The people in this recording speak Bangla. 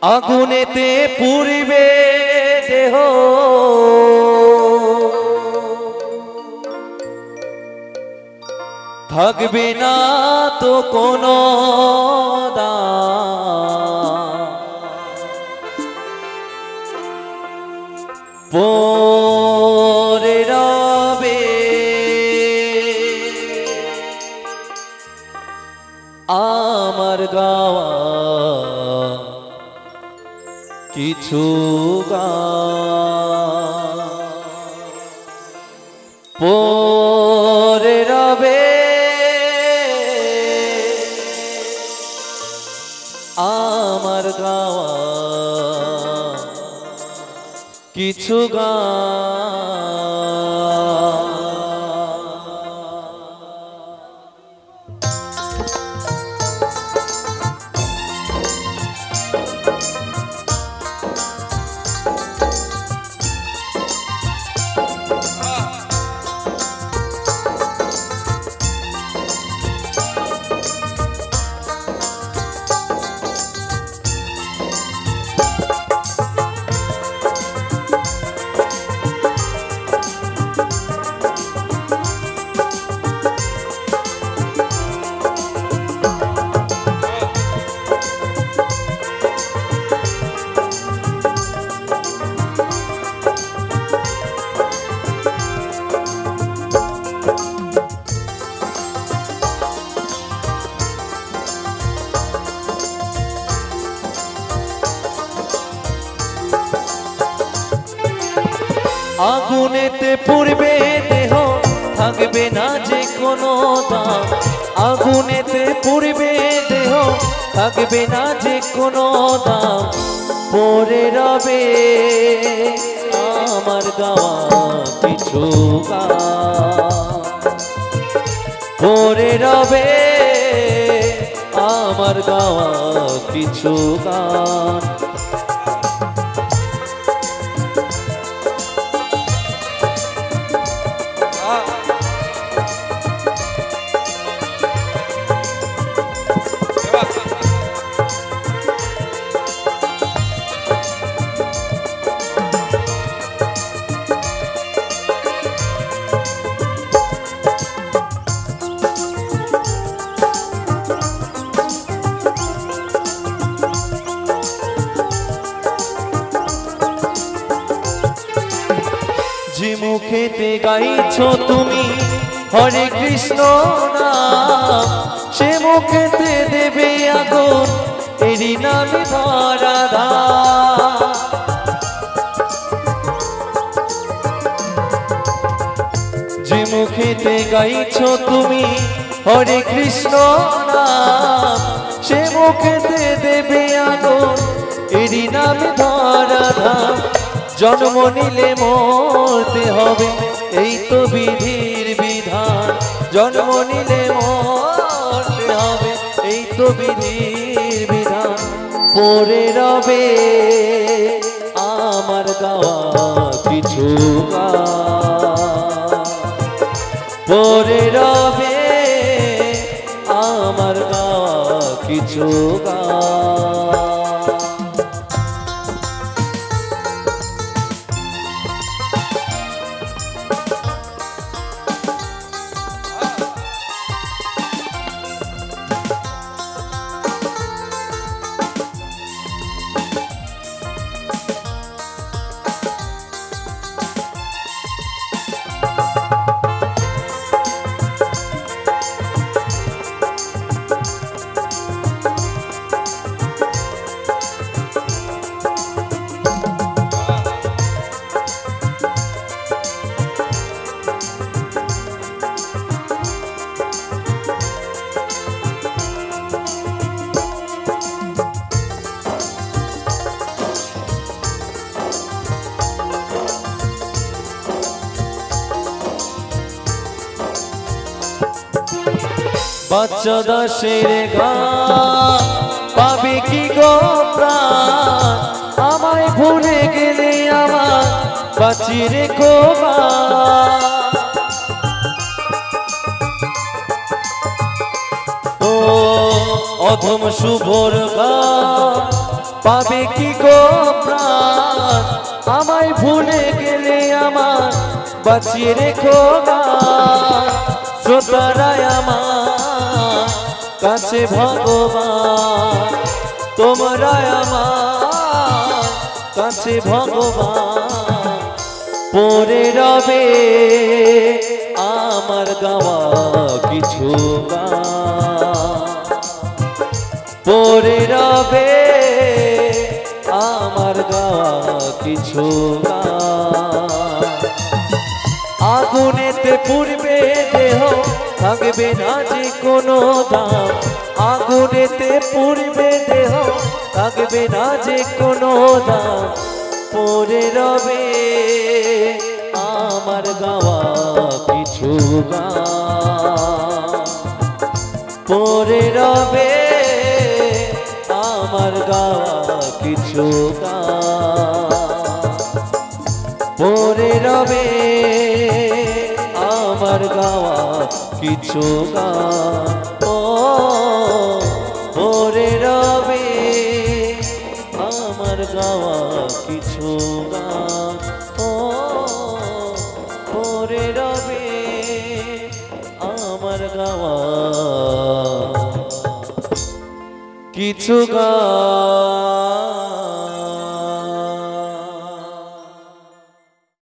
আগুনেতে পুড়িবে দেহ থাকবে না তো কোনো পরে রবে আমার গাওয়া কিছু গান পরে রবে আমার গাওয়া কিছু গান। আগুনেতে পুড়বে দেহ থাকবে না যে কোনো দাম আগুনেতে পুড়বে দেহ থাকবে না যে কোনো দাম পরে রবে আমার গাওয়া কিছু গান পরে রবে আমার গাওয়া কিছু গান। যে মুখেতে গাইছো তুমি হরে কৃষ্ণ নাম সে মুখেতে দেবে আগুন এরই নামে ধরা ধাম। যে মুখেতে গাইছো তুমি হরে কৃষ্ণ নাম সে মুখেতে দেবে আগুন এরই নামে ধরা ধাম। জন্ম নিলে মরতে হবে এই তো বিধির বিধান জন্ম নিলে মরতে হবে এই তো বিধির বিধান পরে রবে আমার গাওয়া কিছু গান পরে রবে আমার গাওয়া কিছু গান। বাচ্চা দাসের গান পাবে কি গো প্রাণ আমায় ভুলে গেলে আমার বাঁচি রেখো ও অধম শুভর গান পাবে কি গো প্রাণ আমায় ভুলে গেলে আমার বাঁচিয়ে রেখো গান শ্রোতারায় আমার কাছে ভগবান তোমরা আমার কাছে ভগবান পড়ে রবে আমার গাওয়া কিছু গান পড়ে রবে আমার গাওয়া কিছু গান আগুনেতে পুড়বে দেহ থাকবে না যে কোনো দাম আগুনেতে পুড়বে দেহ থাকবে না যে কোনো দাম পড়ে রবে আমার গাওয়া কিছু গান পড়ে রবে আমার গাওয়া কিছু গান পড়ে রবে আমার গাওয়া কিছু গান ও পড়ে রবে আমার গাওয়া কিছু গান ও পড়ে রবে আমার গাওয়া কিছু গান।